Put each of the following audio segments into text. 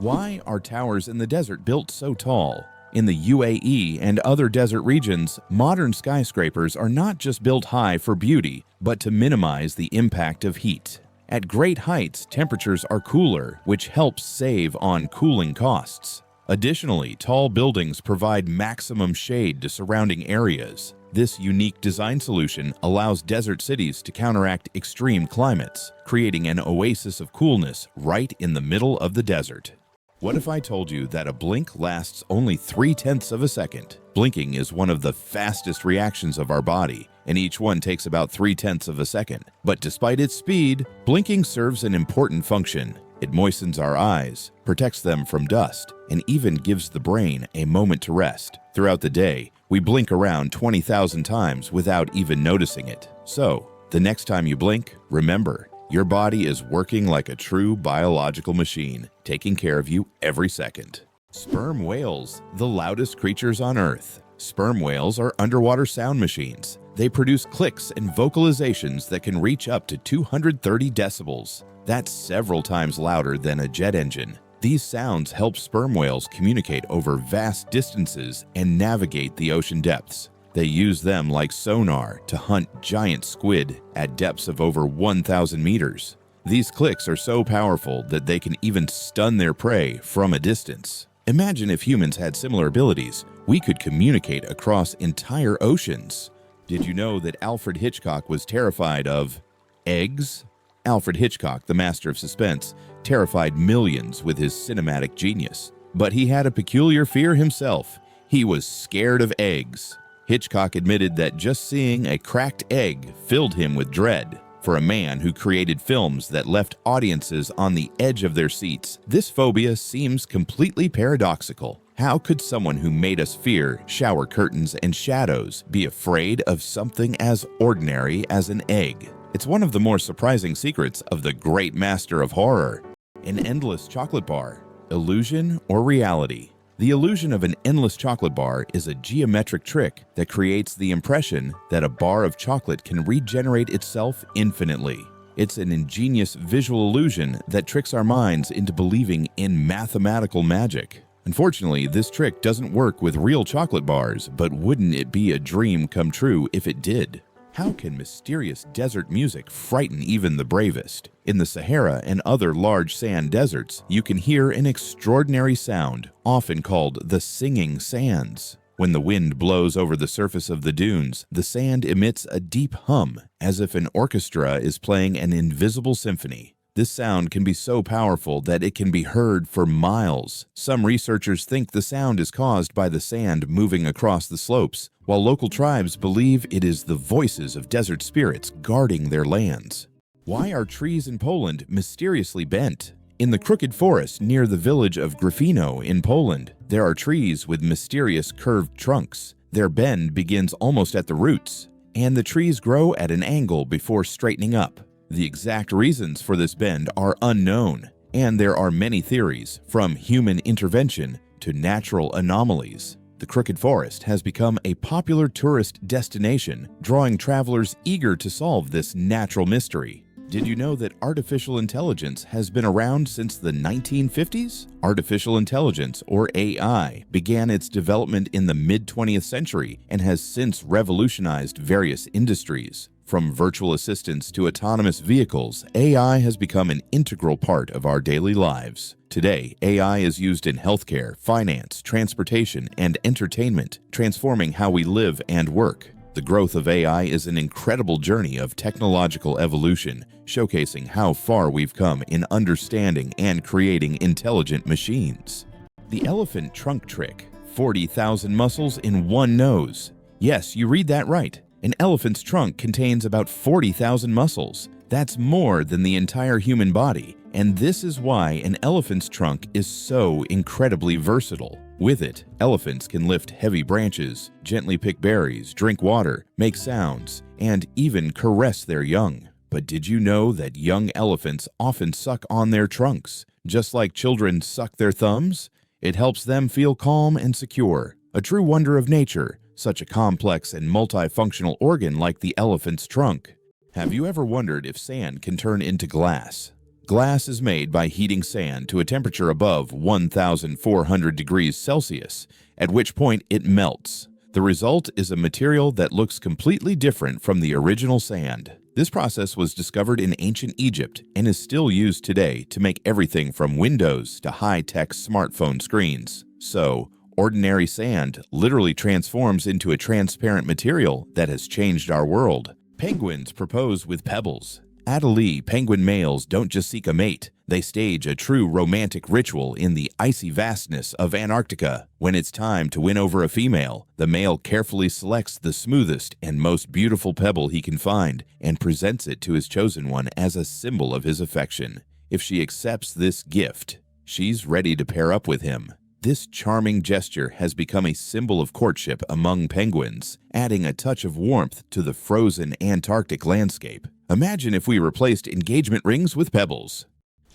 Why are towers in the desert built so tall? In the UAE and other desert regions, modern skyscrapers are not just built high for beauty, but to minimize the impact of heat. At great heights, temperatures are cooler, which helps save on cooling costs. Additionally, tall buildings provide maximum shade to surrounding areas. This unique design solution allows desert cities to counteract extreme climates, creating an oasis of coolness right in the middle of the desert. What if I told you that a blink lasts only 0.3 of a second? Blinking is one of the fastest reactions of our body, and each one takes about 0.3 of a second. But despite its speed, blinking serves an important function. It moistens our eyes, protects them from dust, and even gives the brain a moment to rest. Throughout the day, we blink around 20,000 times without even noticing it. So, the next time you blink, remember, your body is working like a true biological machine, taking care of you every second. Sperm whales, the loudest creatures on Earth. Sperm whales are underwater sound machines. They produce clicks and vocalizations that can reach up to 230 decibels. That's several times louder than a jet engine. These sounds help sperm whales communicate over vast distances and navigate the ocean depths. They use them like sonar to hunt giant squid at depths of over 1,000 meters. These clicks are so powerful that they can even stun their prey from a distance. Imagine if humans had similar abilities. We could communicate across entire oceans. Did you know that Alfred Hitchcock was terrified of eggs? Alfred Hitchcock, the master of suspense, terrified millions with his cinematic genius. But he had a peculiar fear himself. He was scared of eggs. Hitchcock admitted that just seeing a cracked egg filled him with dread. For a man who created films that left audiences on the edge of their seats, this phobia seems completely paradoxical. How could someone who made us fear shower curtains and shadows be afraid of something as ordinary as an egg? It's one of the more surprising secrets of the great master of horror. An endless chocolate bar, illusion or reality? The illusion of an endless chocolate bar is a geometric trick that creates the impression that a bar of chocolate can regenerate itself infinitely. It's an ingenious visual illusion that tricks our minds into believing in mathematical magic. Unfortunately, this trick doesn't work with real chocolate bars, but wouldn't it be a dream come true if it did? How can mysterious desert music frighten even the bravest? In the Sahara and other large sand deserts, you can hear an extraordinary sound, often called the singing sands. When the wind blows over the surface of the dunes, the sand emits a deep hum, as if an orchestra is playing an invisible symphony. This sound can be so powerful that it can be heard for miles. Some researchers think the sound is caused by the sand moving across the slopes, while local tribes believe it is the voices of desert spirits guarding their lands. Why are trees in Poland mysteriously bent? In the crooked forest near the village of Gryfino in Poland, there are trees with mysterious curved trunks. Their bend begins almost at the roots, and the trees grow at an angle before straightening up. The exact reasons for this bend are unknown, and there are many theories, from human intervention to natural anomalies. The Crooked Forest has become a popular tourist destination, drawing travelers eager to solve this natural mystery. Did you know that artificial intelligence has been around since the 1950s? Artificial intelligence, or AI, began its development in the mid-20th century and has since revolutionized various industries. From virtual assistants to autonomous vehicles, AI has become an integral part of our daily lives. Today, AI is used in healthcare, finance, transportation, and entertainment, transforming how we live and work. The growth of AI is an incredible journey of technological evolution, showcasing how far we've come in understanding and creating intelligent machines. The elephant trunk trick: 40,000 muscles in one nose. Yes, you read that right. An elephant's trunk contains about 40,000 muscles. That's more than the entire human body, and this is why an elephant's trunk is so incredibly versatile. With it, elephants can lift heavy branches, gently pick berries, drink water, make sounds, and even caress their young. But did you know that young elephants often suck on their trunks? Just like children suck their thumbs? It helps them feel calm and secure. A true wonder of nature, such a complex and multifunctional organ like the elephant's trunk. Have you ever wondered if sand can turn into glass? Glass is made by heating sand to a temperature above 1,400 degrees Celsius, at which point it melts. The result is a material that looks completely different from the original sand. This process was discovered in ancient Egypt and is still used today to make everything from windows to high-tech smartphone screens. So, ordinary sand literally transforms into a transparent material that has changed our world. Penguins propose with pebbles. Adelie penguin males don't just seek a mate, they stage a true romantic ritual in the icy vastness of Antarctica. When it's time to win over a female, the male carefully selects the smoothest and most beautiful pebble he can find and presents it to his chosen one as a symbol of his affection. If she accepts this gift, she's ready to pair up with him. This charming gesture has become a symbol of courtship among penguins, adding a touch of warmth to the frozen Antarctic landscape. Imagine if we replaced engagement rings with pebbles.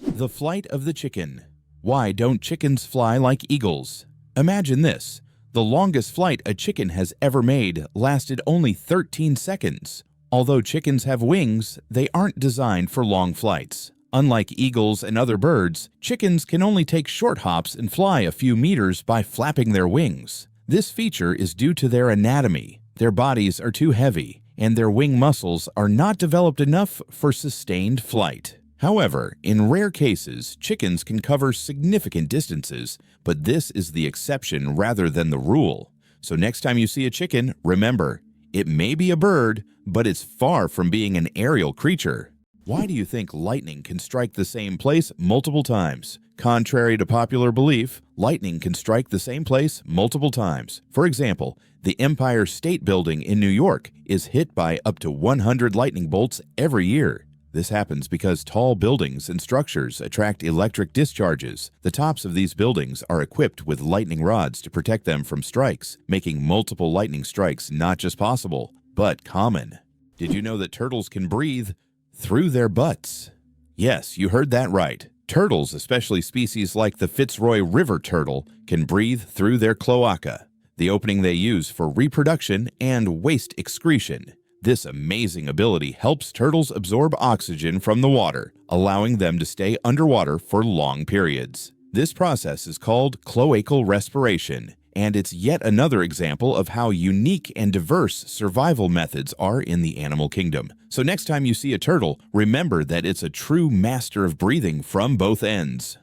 The flight of the chicken. Why don't chickens fly like eagles? Imagine this. The longest flight a chicken has ever made lasted only 13 seconds. Although chickens have wings, they aren't designed for long flights. Unlike eagles and other birds, chickens can only take short hops and fly a few meters by flapping their wings. This feature is due to their anatomy. Their bodies are too heavy, and their wing muscles are not developed enough for sustained flight. However, in rare cases, chickens can cover significant distances, but this is the exception rather than the rule. So next time you see a chicken, remember, it may be a bird, but it's far from being an aerial creature. Why do you think lightning can strike the same place multiple times? Contrary to popular belief, lightning can strike the same place multiple times. For example, the Empire State Building in New York is hit by up to 100 lightning bolts every year. This happens because tall buildings and structures attract electric discharges. The tops of these buildings are equipped with lightning rods to protect them from strikes, making multiple lightning strikes not just possible, but common. Did you know that turtles can breathe through their butts? Yes, you heard that right. Turtles, especially species like the Fitzroy River turtle, can breathe through their cloaca, the opening they use for reproduction and waste excretion. This amazing ability helps turtles absorb oxygen from the water, allowing them to stay underwater for long periods. This process is called cloacal respiration, and it's yet another example of how unique and diverse survival methods are in the animal kingdom. So next time you see a turtle, remember that it's a true master of breathing from both ends.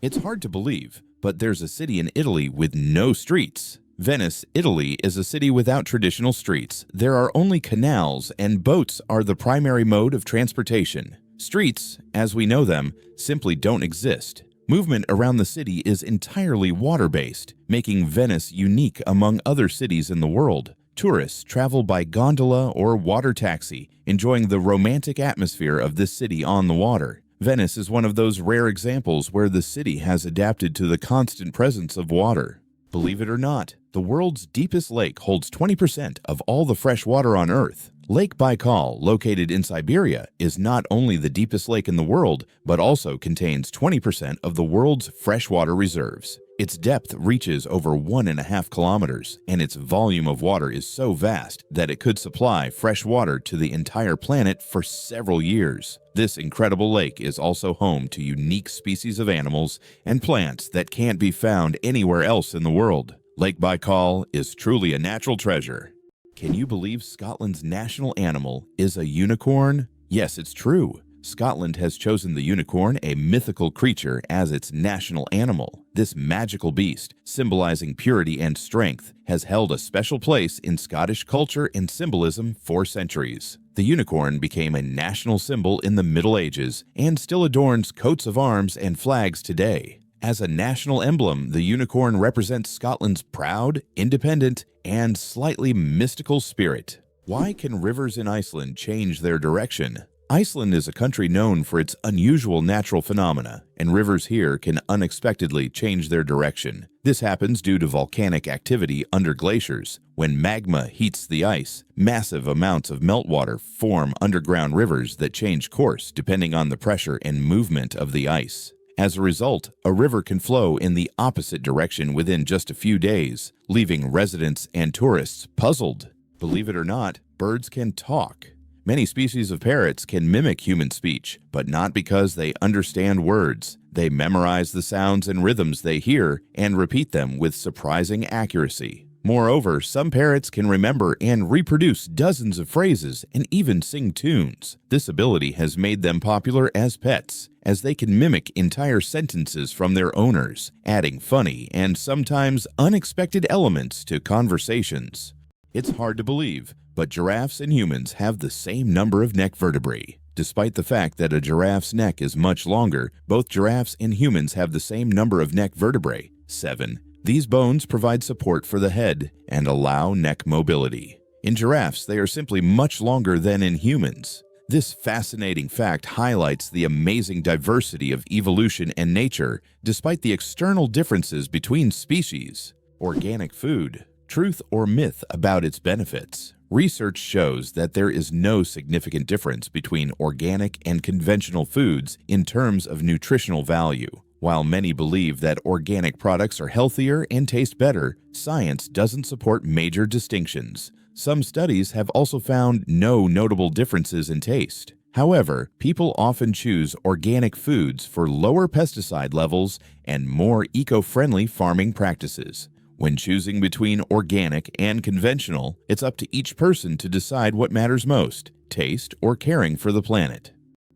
It's hard to believe, but there's a city in Italy with no streets. Venice, Italy is a city without traditional streets. There are only canals, and boats are the primary mode of transportation. Streets, as we know them, simply don't exist. Movement around the city is entirely water-based, making Venice unique among other cities in the world. Tourists travel by gondola or water taxi, enjoying the romantic atmosphere of this city on the water. Venice is one of those rare examples where the city has adapted to the constant presence of water. Believe it or not, the world's deepest lake holds 20% of all the fresh water on Earth. Lake Baikal, located in Siberia, is not only the deepest lake in the world, but also contains 20% of the world's freshwater reserves. Its depth reaches over 1.5 kilometers, and its volume of water is so vast that it could supply fresh water to the entire planet for several years. This incredible lake is also home to unique species of animals and plants that can't be found anywhere else in the world. Lake Baikal is truly a natural treasure. Can you believe Scotland's national animal is a unicorn? Yes, it's true. Scotland has chosen the unicorn, a mythical creature, as its national animal. This magical beast, symbolizing purity and strength, has held a special place in Scottish culture and symbolism for centuries. The unicorn became a national symbol in the Middle Ages and still adorns coats of arms and flags today. As a national emblem, the unicorn represents Scotland's proud, independent, and slightly mystical spirit. Why can rivers in Iceland change their direction? Iceland is a country known for its unusual natural phenomena, and rivers here can unexpectedly change their direction. This happens due to volcanic activity under glaciers. When magma heats the ice, massive amounts of meltwater form underground rivers that change course depending on the pressure and movement of the ice. As a result, a river can flow in the opposite direction within just a few days, leaving residents and tourists puzzled. Believe it or not, birds can talk. Many species of parrots can mimic human speech, but not because they understand words. They memorize the sounds and rhythms they hear and repeat them with surprising accuracy. Moreover, some parrots can remember and reproduce dozens of phrases and even sing tunes. This ability has made them popular as pets, as they can mimic entire sentences from their owners, adding funny and sometimes unexpected elements to conversations. It's hard to believe, but giraffes and humans have the same number of neck vertebrae. Despite the fact that a giraffe's neck is much longer, both giraffes and humans have the same number of neck vertebrae, 7. These bones provide support for the head and allow neck mobility. In giraffes, they are simply much longer than in humans. This fascinating fact highlights the amazing diversity of evolution and nature despite the external differences between species. Organic food. Truth or myth about its benefits? Research shows that there is no significant difference between organic and conventional foods in terms of nutritional value. While many believe that organic products are healthier and taste better, science doesn't support major distinctions. Some studies have also found no notable differences in taste. However, people often choose organic foods for lower pesticide levels and more eco-friendly farming practices. When choosing between organic and conventional, it's up to each person to decide what matters most, taste or caring for the planet.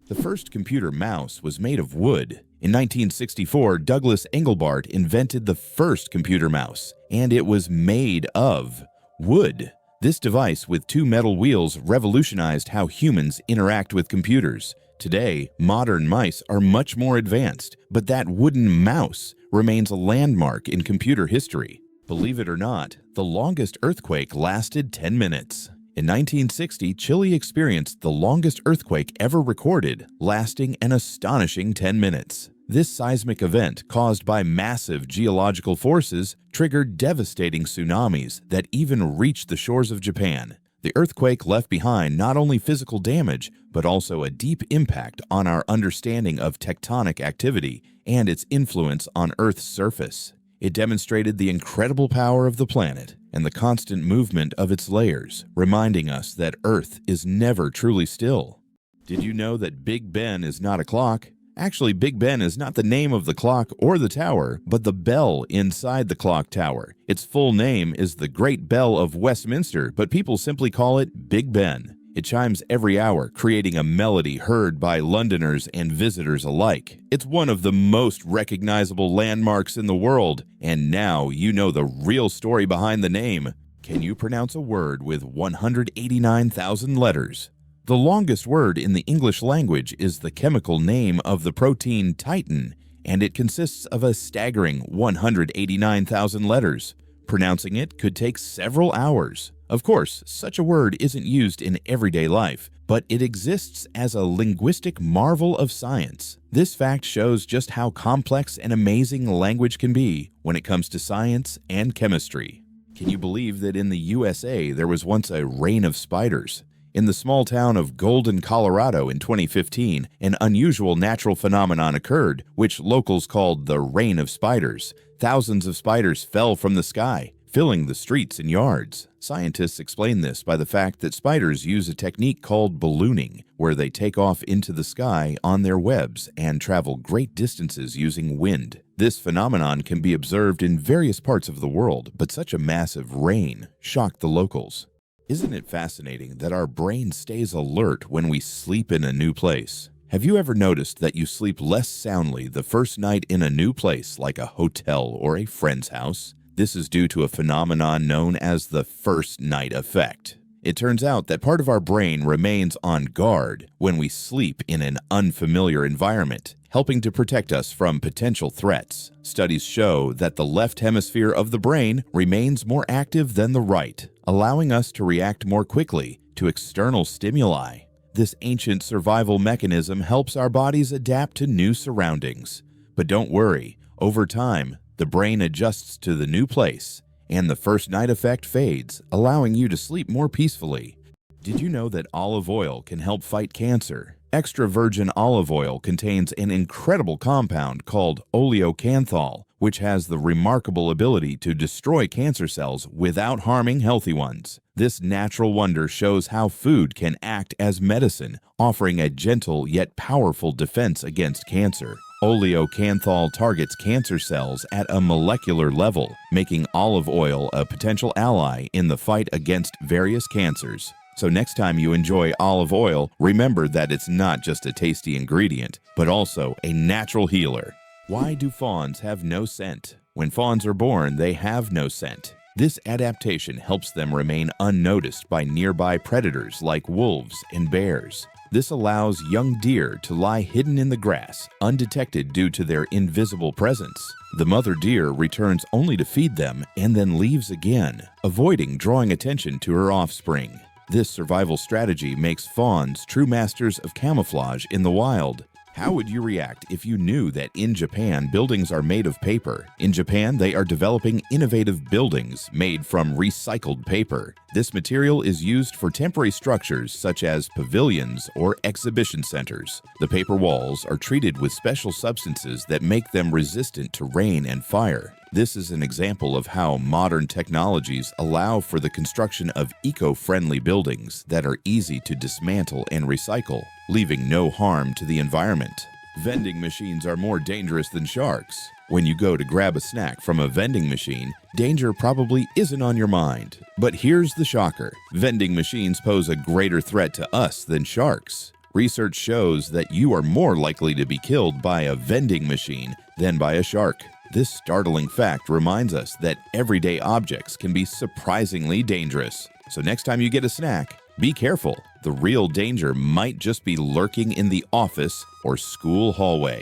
The first computer mouse was made of wood. In 1964, Douglas Engelbart invented the first computer mouse, and it was made of wood. This device with two metal wheels revolutionized how humans interact with computers. Today, modern mice are much more advanced, but that wooden mouse remains a landmark in computer history. Believe it or not, the longest earthquake lasted 10 minutes. In 1960, Chile experienced the longest earthquake ever recorded, lasting an astonishing 10 minutes. This seismic event, caused by massive geological forces, triggered devastating tsunamis that even reached the shores of Japan. The earthquake left behind not only physical damage, but also a deep impact on our understanding of tectonic activity and its influence on Earth's surface. It demonstrated the incredible power of the planet and the constant movement of its layers, reminding us that Earth is never truly still. Did you know that Big Ben is not a clock? Actually, Big Ben is not the name of the clock or the tower, but the bell inside the clock tower. Its full name is the Great Bell of Westminster, but people simply call it Big Ben. It chimes every hour, creating a melody heard by Londoners and visitors alike. It's one of the most recognizable landmarks in the world, and now you know the real story behind the name. Can you pronounce a word with 189,000 letters? The longest word in the English language is the chemical name of the protein titin, and it consists of a staggering 189,000 letters. Pronouncing it could take several hours. Of course, such a word isn't used in everyday life, but it exists as a linguistic marvel of science. This fact shows just how complex and amazing language can be when it comes to science and chemistry. Can you believe that in the USA there was once a reign of spiders? In the small town of Golden, Colorado in 2015, an unusual natural phenomenon occurred, which locals called the reign of spiders. Thousands of spiders fell from the sky, filling the streets and yards. Scientists explain this by the fact that spiders use a technique called ballooning, where they take off into the sky on their webs and travel great distances using wind. This phenomenon can be observed in various parts of the world, but such a massive rain shocked the locals. Isn't it fascinating that our brain stays alert when we sleep in a new place? Have you ever noticed that you sleep less soundly the first night in a new place, like a hotel or a friend's house? This is due to a phenomenon known as the first night effect. It turns out that part of our brain remains on guard when we sleep in an unfamiliar environment, helping to protect us from potential threats. Studies show that the left hemisphere of the brain remains more active than the right, allowing us to react more quickly to external stimuli. This ancient survival mechanism helps our bodies adapt to new surroundings. But don't worry, over time, the brain adjusts to the new place, and the first night effect fades, allowing you to sleep more peacefully. Did you know that olive oil can help fight cancer? Extra virgin olive oil contains an incredible compound called oleocanthal, which has the remarkable ability to destroy cancer cells without harming healthy ones. This natural wonder shows how food can act as medicine, offering a gentle yet powerful defense against cancer. Oleocanthal targets cancer cells at a molecular level, making olive oil a potential ally in the fight against various cancers. So next time you enjoy olive oil, remember that it's not just a tasty ingredient, but also a natural healer. Why do fawns have no scent? When fawns are born, they have no scent. This adaptation helps them remain unnoticed by nearby predators like wolves and bears. This allows young deer to lie hidden in the grass, undetected due to their invisible presence. The mother deer returns only to feed them and then leaves again, avoiding drawing attention to her offspring. This survival strategy makes fawns true masters of camouflage in the wild. How would you react if you knew that in Japan, buildings are made of paper? In Japan, they are developing innovative buildings made from recycled paper. This material is used for temporary structures such as pavilions or exhibition centers. The paper walls are treated with special substances that make them resistant to rain and fire. This is an example of how modern technologies allow for the construction of eco-friendly buildings that are easy to dismantle and recycle, leaving no harm to the environment. Vending machines are more dangerous than sharks. When you go to grab a snack from a vending machine, danger probably isn't on your mind. But here's the shocker. Vending machines pose a greater threat to us than sharks. Research shows that you are more likely to be killed by a vending machine than by a shark. This startling fact reminds us that everyday objects can be surprisingly dangerous. So next time you get a snack, be careful. The real danger might just be lurking in the office or school hallway.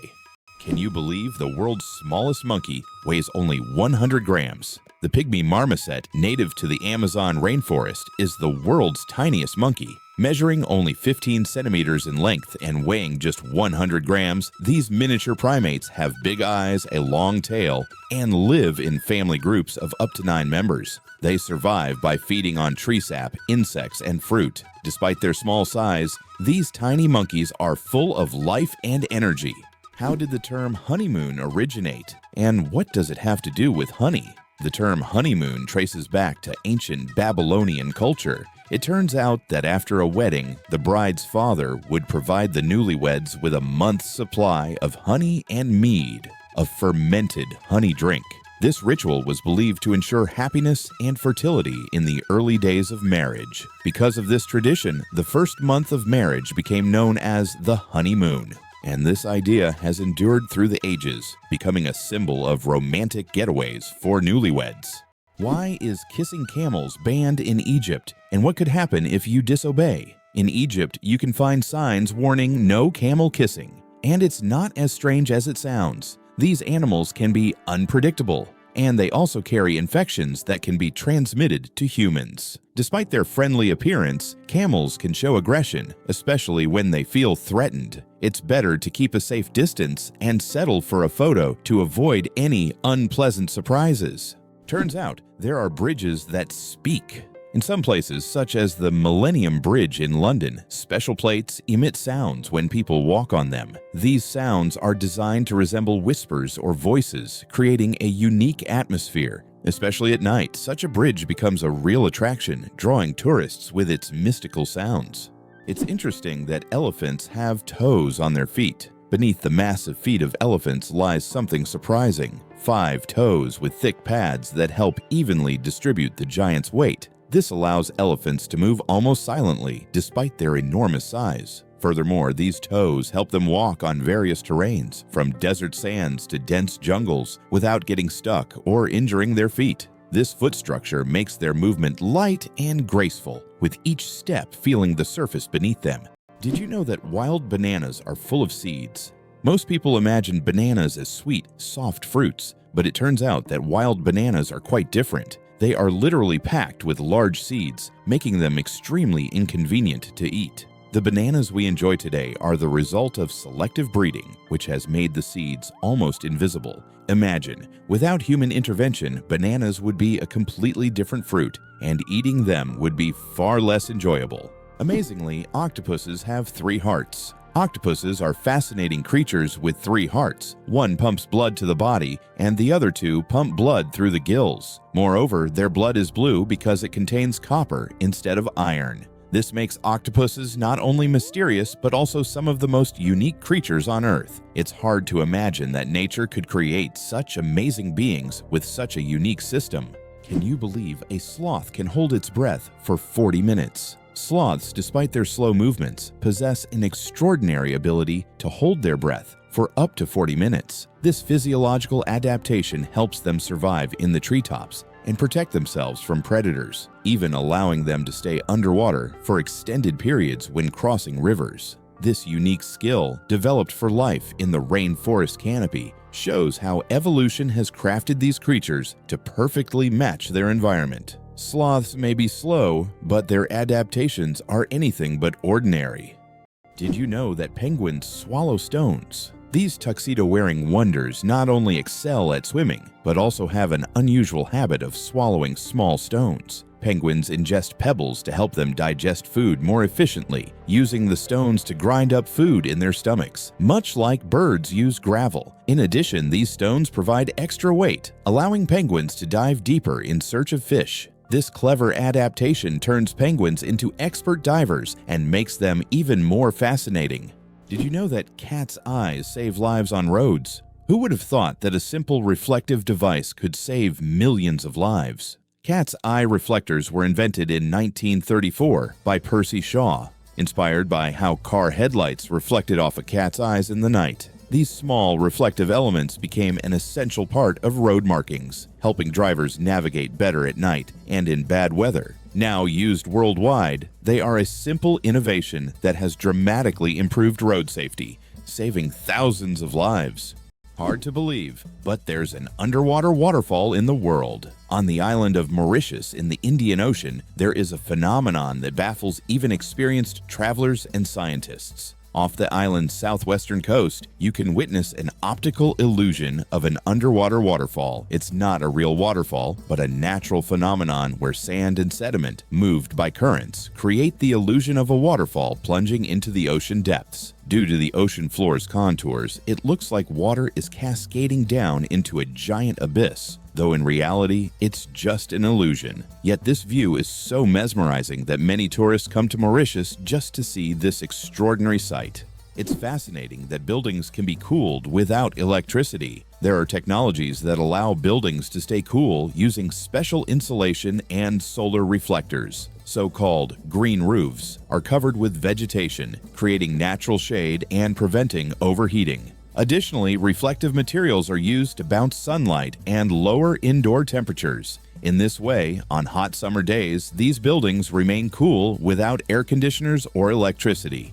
Can you believe the world's smallest monkey weighs only 100 grams? The pygmy marmoset, native to the Amazon rainforest, is the world's tiniest monkey. Measuring only 15 centimeters in length and weighing just 100 grams, these miniature primates have big eyes, a long tail, and live in family groups of up to 9 members. They survive by feeding on tree sap, insects, and fruit. Despite their small size, these tiny monkeys are full of life and energy. How did the term honeymoon originate? And what does it have to do with honey? The term honeymoon traces back to ancient Babylonian culture. It turns out that after a wedding, the bride's father would provide the newlyweds with a month's supply of honey and mead, a fermented honey drink. This ritual was believed to ensure happiness and fertility in the early days of marriage. Because of this tradition, the first month of marriage became known as the honeymoon. And this idea has endured through the ages, becoming a symbol of romantic getaways for newlyweds. Why is kissing camels banned in Egypt, and what could happen if you disobey? In Egypt, you can find signs warning no camel kissing, and it's not as strange as it sounds. These animals can be unpredictable, and they also carry infections that can be transmitted to humans. Despite their friendly appearance, camels can show aggression, especially when they feel threatened. It's better to keep a safe distance and settle for a photo to avoid any unpleasant surprises. Turns out, there are bridges that speak. In some places, such as the Millennium Bridge in London, special plates emit sounds when people walk on them. These sounds are designed to resemble whispers or voices, creating a unique atmosphere. Especially at night, such a bridge becomes a real attraction, drawing tourists with its mystical sounds. It's interesting that elephants have toes on their feet. Beneath the massive feet of elephants lies something surprising: 5 toes with thick pads that help evenly distribute the giant's weight. This allows elephants to move almost silently despite their enormous size. Furthermore, these toes help them walk on various terrains, from desert sands to dense jungles, without getting stuck or injuring their feet. This foot structure makes their movement light and graceful, with each step feeling the surface beneath them. Did you know that wild bananas are full of seeds? Most people imagine bananas as sweet, soft fruits, but it turns out that wild bananas are quite different. They are literally packed with large seeds, making them extremely inconvenient to eat. The bananas we enjoy today are the result of selective breeding, which has made the seeds almost invisible. Imagine, without human intervention, bananas would be a completely different fruit, and eating them would be far less enjoyable. Amazingly, octopuses have 3 hearts. Octopuses are fascinating creatures with 3 hearts. One pumps blood to the body, and the other 2 pump blood through the gills. Moreover, their blood is blue because it contains copper instead of iron. This makes octopuses not only mysterious, but also some of the most unique creatures on Earth. It's hard to imagine that nature could create such amazing beings with such a unique system. Can you believe a sloth can hold its breath for 40 minutes? Sloths, despite their slow movements, possess an extraordinary ability to hold their breath for up to 40 minutes. This physiological adaptation helps them survive in the treetops and protect themselves from predators, even allowing them to stay underwater for extended periods when crossing rivers. This unique skill, developed for life in the rainforest canopy, shows how evolution has crafted these creatures to perfectly match their environment. Sloths may be slow, but their adaptations are anything but ordinary. Did you know that penguins swallow stones? These tuxedo-wearing wonders not only excel at swimming, but also have an unusual habit of swallowing small stones. Penguins ingest pebbles to help them digest food more efficiently, using the stones to grind up food in their stomachs, much like birds use gravel. In addition, these stones provide extra weight, allowing penguins to dive deeper in search of fish. This clever adaptation turns penguins into expert divers and makes them even more fascinating. Did you know that cats' eyes save lives on roads? Who would have thought that a simple reflective device could save millions of lives? Cat's eye reflectors were invented in 1934 by Percy Shaw, inspired by how car headlights reflected off a cat's eyes in the night. These small reflective elements became an essential part of road markings, helping drivers navigate better at night and in bad weather. Now used worldwide, they are a simple innovation that has dramatically improved road safety, saving thousands of lives. Hard to believe, but there's an underwater waterfall in the world. On the island of Mauritius in the Indian Ocean, there is a phenomenon that baffles even experienced travelers and scientists. Off the island's southwestern coast, you can witness an optical illusion of an underwater waterfall. It's not a real waterfall, but a natural phenomenon where sand and sediment, moved by currents, create the illusion of a waterfall plunging into the ocean depths. Due to the ocean floor's contours, it looks like water is cascading down into a giant abyss, though in reality, it's just an illusion. Yet this view is so mesmerizing that many tourists come to Mauritius just to see this extraordinary sight. It's fascinating that buildings can be cooled without electricity. There are technologies that allow buildings to stay cool using special insulation and solar reflectors. So-called green roofs are covered with vegetation, creating natural shade and preventing overheating. Additionally, reflective materials are used to bounce sunlight and lower indoor temperatures. In this way, on hot summer days, these buildings remain cool without air conditioners or electricity.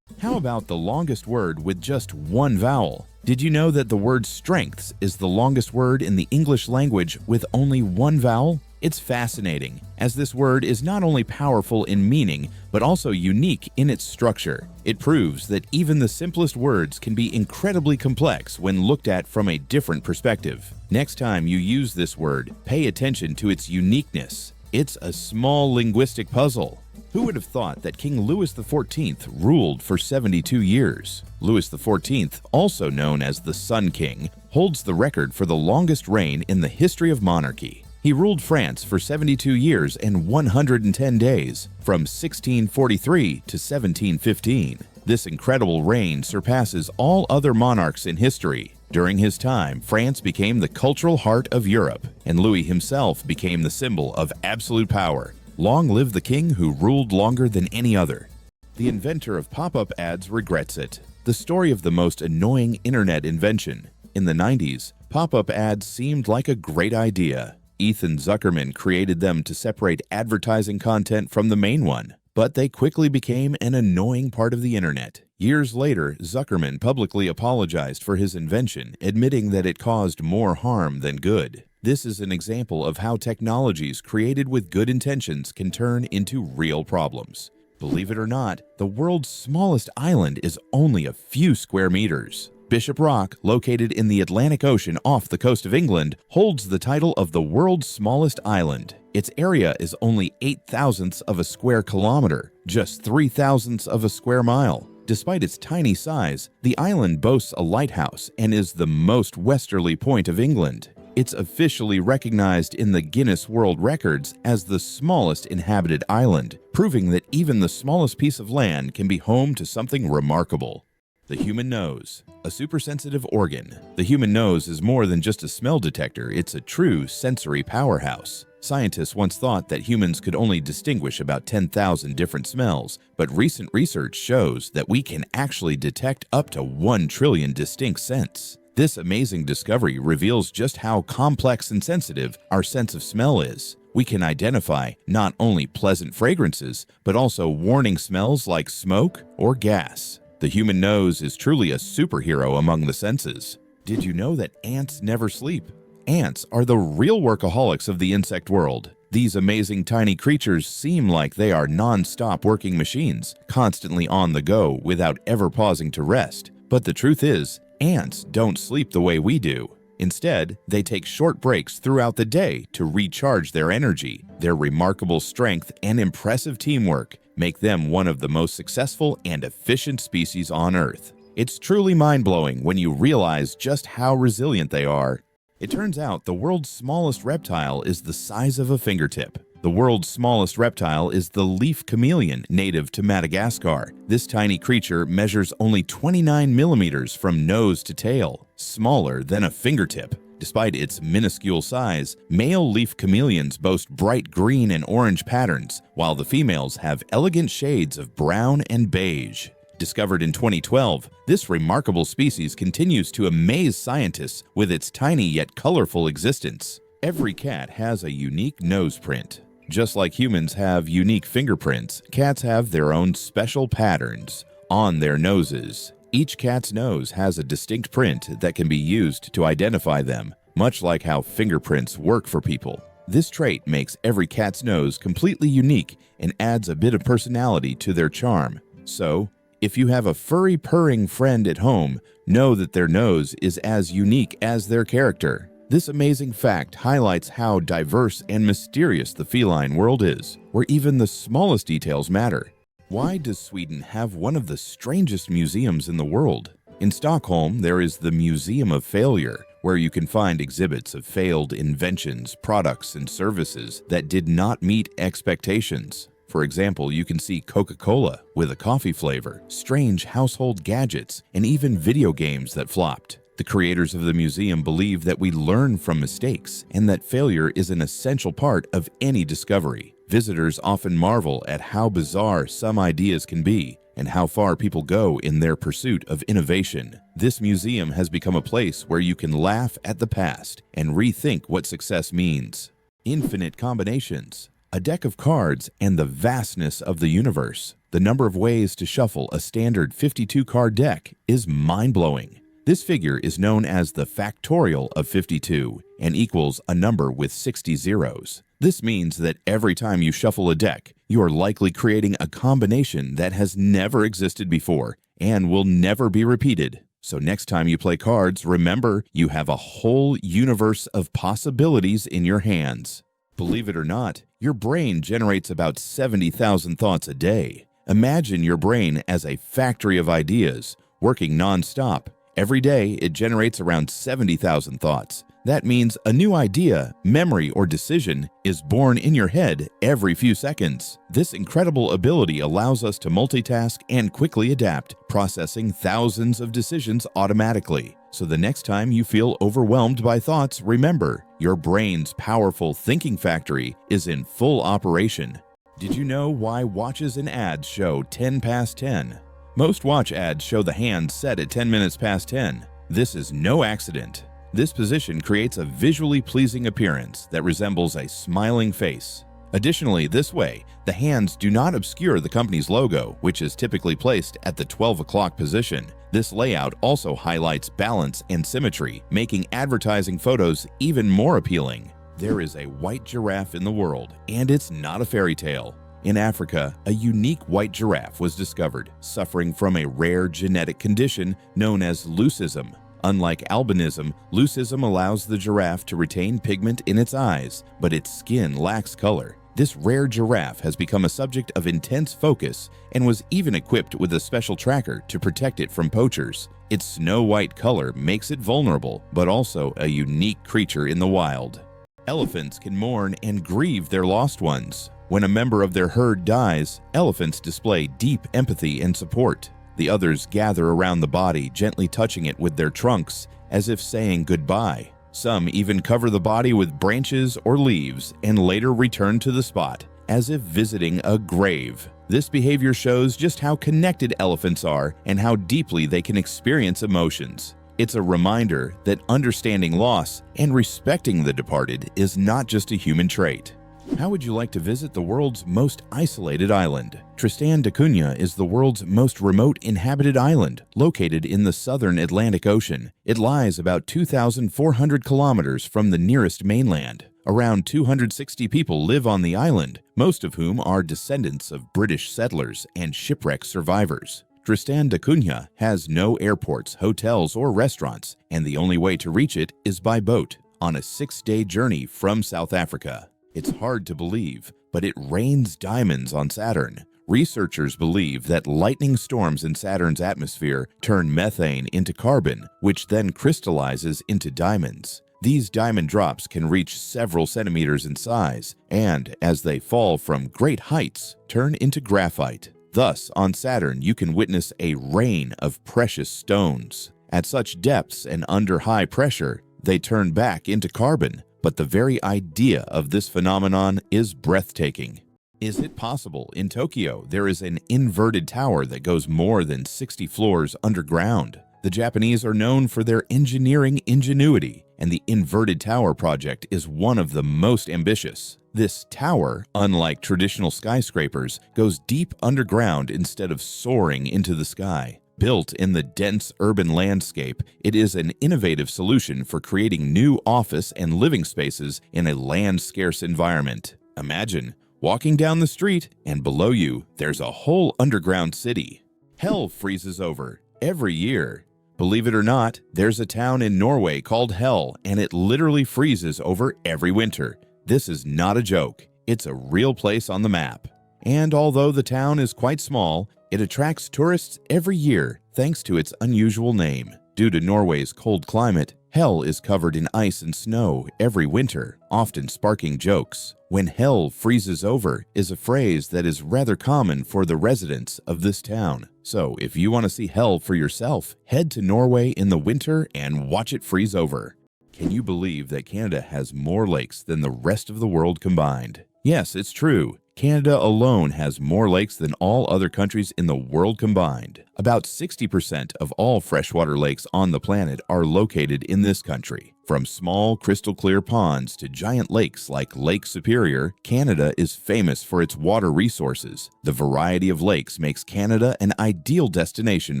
How about the longest word with just one vowel? Did you know that the word strengths is the longest word in the English language with only one vowel? It's fascinating, as this word is not only powerful in meaning, but also unique in its structure. It proves that even the simplest words can be incredibly complex when looked at from a different perspective. Next time you use this word, pay attention to its uniqueness. It's a small linguistic puzzle. Who would have thought that King Louis the Fourteenth ruled for 72 years? Louis the Fourteenth, also known as the Sun King, holds the record for the longest reign in the history of monarchy. He ruled France for 72 years and 110 days, from 1643 to 1715. This incredible reign surpasses all other monarchs in history. During his time, France became the cultural heart of Europe, and Louis himself became the symbol of absolute power. Long live the king who ruled longer than any other. The inventor of pop-up ads regrets it. The story of the most annoying internet invention. In the 90s, pop-up ads seemed like a great idea. Ethan Zuckerman created them to separate advertising content from the main one, but they quickly became an annoying part of the internet. Years later, Zuckerman publicly apologized for his invention, admitting that it caused more harm than good. This is an example of how technologies created with good intentions can turn into real problems. Believe it or not, the world's smallest island is only a few square meters. Bishop Rock, located in the Atlantic Ocean off the coast of England, holds the title of the world's smallest island. Its area is only 8 thousandths of a square kilometer, just 3 thousandths of a square mile. Despite its tiny size, the island boasts a lighthouse and is the most westerly point of England. It's officially recognized in the Guinness World Records as the smallest inhabited island, proving that even the smallest piece of land can be home to something remarkable. The human nose, a supersensitive organ. The human nose is more than just a smell detector, it's a true sensory powerhouse. Scientists once thought that humans could only distinguish about 10,000 different smells, but recent research shows that we can actually detect up to 1 trillion distinct scents. This amazing discovery reveals just how complex and sensitive our sense of smell is. We can identify not only pleasant fragrances, but also warning smells like smoke or gas. The human nose is truly a superhero among the senses. Did you know that ants never sleep? Ants are the real workaholics of the insect world. These amazing tiny creatures seem like they are non-stop working machines, constantly on the go without ever pausing to rest. But the truth is, ants don't sleep the way we do. Instead, they take short breaks throughout the day to recharge their energy. Their remarkable strength and impressive teamwork make them one of the most successful and efficient species on Earth. It's truly mind-blowing when you realize just how resilient they are. It turns out the world's smallest reptile is the size of a fingertip. The world's smallest reptile is the leaf chameleon, native to Madagascar. This tiny creature measures only 29 millimeters from nose to tail, smaller than a fingertip. Despite its minuscule size, male leaf chameleons boast bright green and orange patterns, while the females have elegant shades of brown and beige. Discovered in 2012, this remarkable species continues to amaze scientists with its tiny yet colorful existence. Every cat has a unique nose print. Just like humans have unique fingerprints, cats have their own special patterns on their noses. Each cat's nose has a distinct print that can be used to identify them, much like how fingerprints work for people. This trait makes every cat's nose completely unique and adds a bit of personality to their charm. So, if you have a furry purring friend at home, know that their nose is as unique as their character. This amazing fact highlights how diverse and mysterious the feline world is, where even the smallest details matter. Why does Sweden have one of the strangest museums in the world? In Stockholm, there is the Museum of Failure, where you can find exhibits of failed inventions, products, and services that did not meet expectations. For example, you can see Coca-Cola with a coffee flavor, strange household gadgets, and even video games that flopped. The creators of the museum believe that we learn from mistakes and that failure is an essential part of any discovery. Visitors often marvel at how bizarre some ideas can be and how far people go in their pursuit of innovation. This museum has become a place where you can laugh at the past and rethink what success means. Infinite combinations, a deck of cards, and the vastness of the universe. The number of ways to shuffle a standard 52-card deck is mind-blowing. This figure is known as the factorial of 52 and equals a number with 60 zeros. This means that every time you shuffle a deck, you are likely creating a combination that has never existed before and will never be repeated. So next time you play cards, remember you have a whole universe of possibilities in your hands. Believe it or not, your brain generates about 70,000 thoughts a day. Imagine your brain as a factory of ideas, working non-stop. Every day, it generates around 70,000 thoughts. That means a new idea, memory, or decision is born in your head every few seconds. This incredible ability allows us to multitask and quickly adapt, processing thousands of decisions automatically. So the next time you feel overwhelmed by thoughts, remember, your brain's powerful thinking factory is in full operation. Did you know why watches and ads show 10 past 10? Most watch ads show the hand set at 10 minutes past 10. This is no accident. This position creates a visually pleasing appearance that resembles a smiling face. Additionally, this way, the hands do not obscure the company's logo, which is typically placed at the 12 o'clock position. This layout also highlights balance and symmetry, making advertising photos even more appealing. There is a white giraffe in the world, and it's not a fairy tale. In Africa, a unique white giraffe was discovered, suffering from a rare genetic condition known as leucism. Unlike albinism, leucism allows the giraffe to retain pigment in its eyes, but its skin lacks color. This rare giraffe has become a subject of intense focus and was even equipped with a special tracker to protect it from poachers. Its snow-white color makes it vulnerable, but also a unique creature in the wild. Elephants can mourn and grieve their lost ones. When a member of their herd dies, elephants display deep empathy and support. The others gather around the body, gently touching it with their trunks, as if saying goodbye. Some even cover the body with branches or leaves and later return to the spot, as if visiting a grave. This behavior shows just how connected elephants are and how deeply they can experience emotions. It's a reminder that understanding loss and respecting the departed is not just a human trait. How would you like to visit the world's most isolated island? Tristan da Cunha is the world's most remote inhabited island, located in the southern Atlantic Ocean. It lies about 2,400 kilometers from the nearest mainland. Around 260 people live on the island, most of whom are descendants of British settlers and shipwreck survivors. Tristan da Cunha has no airports, hotels, or restaurants, and the only way to reach it is by boat, on a 6-day journey from South Africa. It's hard to believe, but it rains diamonds on Saturn. Researchers believe that lightning storms in Saturn's atmosphere turn methane into carbon, which then crystallizes into diamonds. These diamond drops can reach several centimeters in size, and as they fall from great heights, turn into graphite. Thus, on Saturn, you can witness a rain of precious stones. At such depths and under high pressure, they turn back into carbon. But the very idea of this phenomenon is breathtaking. Is it possible? In Tokyo, there is an inverted tower that goes more than 60 floors underground. The Japanese are known for their engineering ingenuity, and the inverted tower project is one of the most ambitious. This tower, unlike traditional skyscrapers, goes deep underground instead of soaring into the sky. Built in the dense urban landscape, it is an innovative solution for creating new office and living spaces in a land-scarce environment. Imagine walking down the street, and below you, there's a whole underground city. Hell freezes over every year. Believe it or not, there's a town in Norway called Hell, and it literally freezes over every winter. This is not a joke. It's a real place on the map. And although the town is quite small, it attracts tourists every year thanks to its unusual name. Due to Norway's cold climate, Hell is covered in ice and snow every winter, often sparking jokes. When hell freezes over is a phrase that is rather common for the residents of this town. So if you want to see hell for yourself, head to Norway in the winter and watch it freeze over. Can you believe that Canada has more lakes than the rest of the world combined? Yes, it's true. Canada alone has more lakes than all other countries in the world combined. About 60% of all freshwater lakes on the planet are located in this country. From small, crystal-clear ponds to giant lakes like Lake Superior, Canada is famous for its water resources. The variety of lakes makes Canada an ideal destination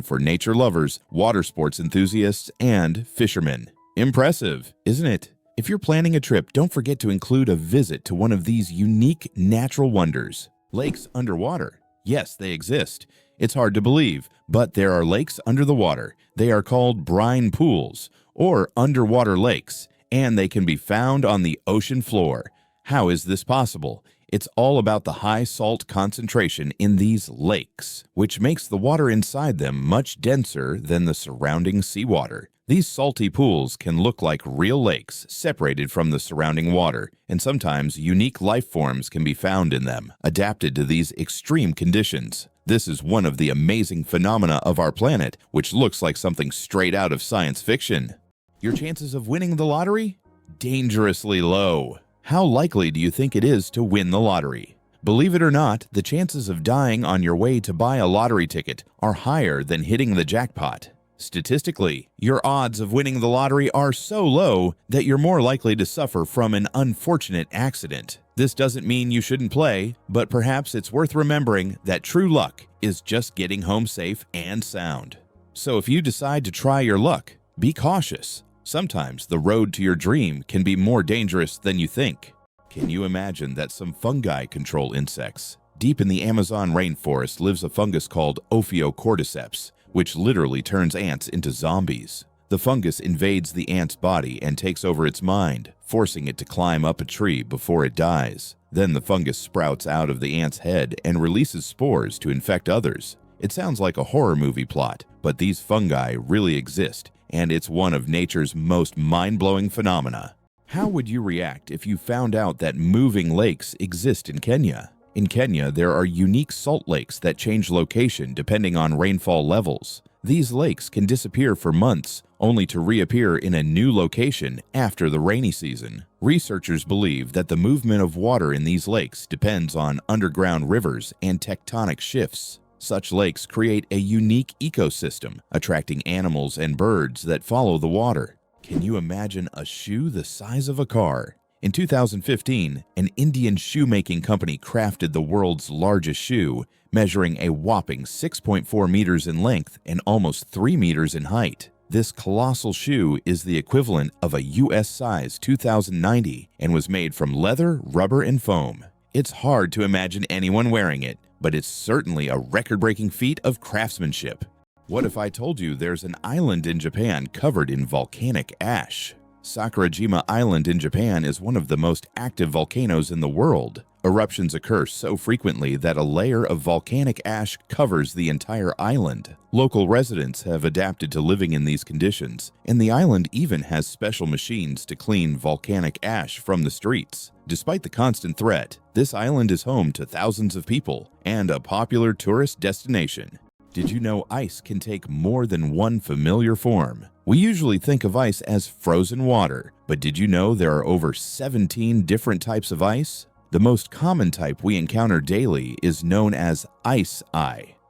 for nature lovers, water sports enthusiasts, and fishermen. Impressive, isn't it? If you're planning a trip, don't forget to include a visit to one of these unique natural wonders. Lakes underwater. Yes, they exist. It's hard to believe, but there are lakes under the water. They are called brine pools, or underwater lakes, and they can be found on the ocean floor. How is this possible? It's all about the high salt concentration in these lakes, which makes the water inside them much denser than the surrounding seawater. These salty pools can look like real lakes separated from the surrounding water, and sometimes unique life forms can be found in them, adapted to these extreme conditions. This is one of the amazing phenomena of our planet, which looks like something straight out of science fiction. Your chances of winning the lottery? Dangerously low. How likely do you think it is to win the lottery? Believe it or not, the chances of dying on your way to buy a lottery ticket are higher than hitting the jackpot. Statistically, your odds of winning the lottery are so low that you're more likely to suffer from an unfortunate accident. This doesn't mean you shouldn't play, but perhaps it's worth remembering that true luck is just getting home safe and sound. So if you decide to try your luck, be cautious. Sometimes the road to your dream can be more dangerous than you think. Can you imagine that some fungi control insects? Deep in the Amazon rainforest lives a fungus called Ophiocordyceps, which literally turns ants into zombies. The fungus invades the ant's body and takes over its mind, forcing it to climb up a tree before it dies. Then the fungus sprouts out of the ant's head and releases spores to infect others. It sounds like a horror movie plot, but these fungi really exist, and it's one of nature's most mind-blowing phenomena. How would you react if you found out that moving lakes exist in Kenya? In Kenya, there are unique salt lakes that change location depending on rainfall levels. These lakes can disappear for months, only to reappear in a new location after the rainy season. Researchers believe that the movement of water in these lakes depends on underground rivers and tectonic shifts. Such lakes create a unique ecosystem, attracting animals and birds that follow the water. Can you imagine a shoe the size of a car? In 2015, an Indian shoemaking company crafted the world's largest shoe, measuring a whopping 6.4 meters in length and almost 3 meters in height. This colossal shoe is the equivalent of a US size 2090 and was made from leather, rubber, and foam. It's hard to imagine anyone wearing it, but it's certainly a record-breaking feat of craftsmanship. What if I told you there's an island in Japan covered in volcanic ash? Sakurajima Island in Japan is one of the most active volcanoes in the world. Eruptions occur so frequently that a layer of volcanic ash covers the entire island. Local residents have adapted to living in these conditions, and the island even has special machines to clean volcanic ash from the streets. Despite the constant threat, this island is home to thousands of people and a popular tourist destination. Did you know ice can take more than one familiar form? We usually think of ice as frozen water, but did you know there are over 17 different types of ice? The most common type we encounter daily is known as ice.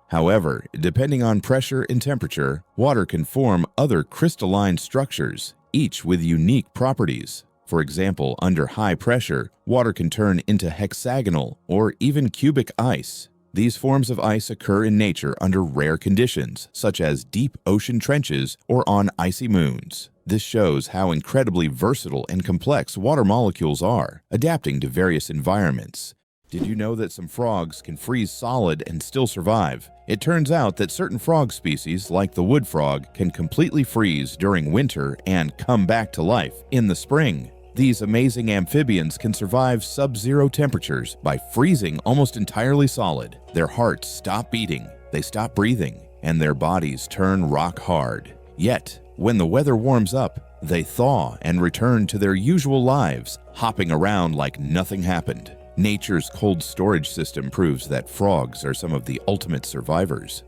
However, depending on pressure and temperature, water can form other crystalline structures, each with unique properties. For example, under high pressure, water can turn into hexagonal or even cubic ice. These forms of ice occur in nature under rare conditions, such as deep ocean trenches or on icy moons. This shows how incredibly versatile and complex water molecules are, adapting to various environments. Did you know that some frogs can freeze solid and still survive? It turns out that certain frog species, like the wood frog, can completely freeze during winter and come back to life in the spring. These amazing amphibians can survive sub-zero temperatures by freezing almost entirely solid. Their hearts stop beating, they stop breathing, and their bodies turn rock hard. Yet, when the weather warms up, they thaw and return to their usual lives, hopping around like nothing happened. Nature's cold storage system proves that frogs are some of the ultimate survivors.